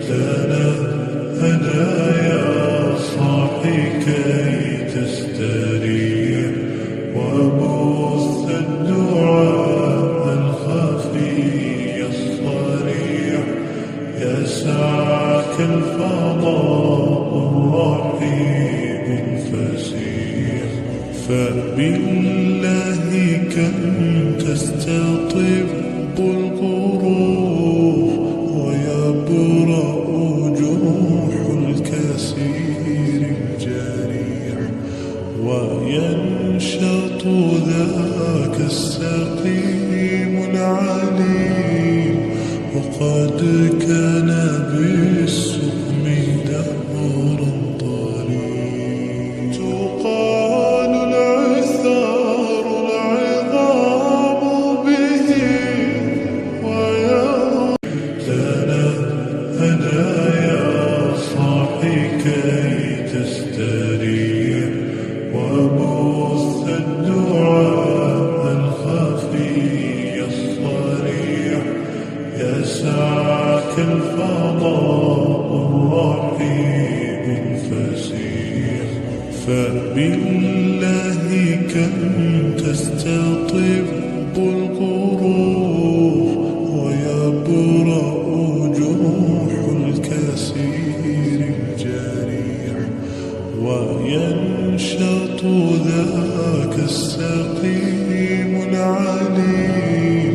يا صاحي كي تستريح وبث الدعاء الخفي الصريح يسعك الفضاء الرحيم الفسيح فبالله كم تستطب القروح ويبرأ جروح الكثير الجريح وينشط ذاك السقيم العليم وقد كان بالسقم دهرا طريق تقال العثار العظام به يا صاحي كي تستريح وبث الدعاء الخفي الصريح يسعك الفضاء الرحيم الفسيح فبالله كم تستطب القروح ويبرأ جروح الكثير الجريح وينشط ذاك السقيم العليم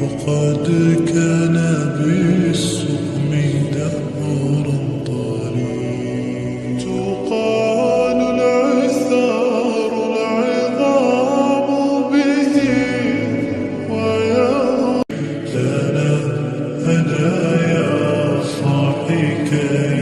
وقد كان بالسقم دهرا طريق تقال العثار العظام به يا صاحي كي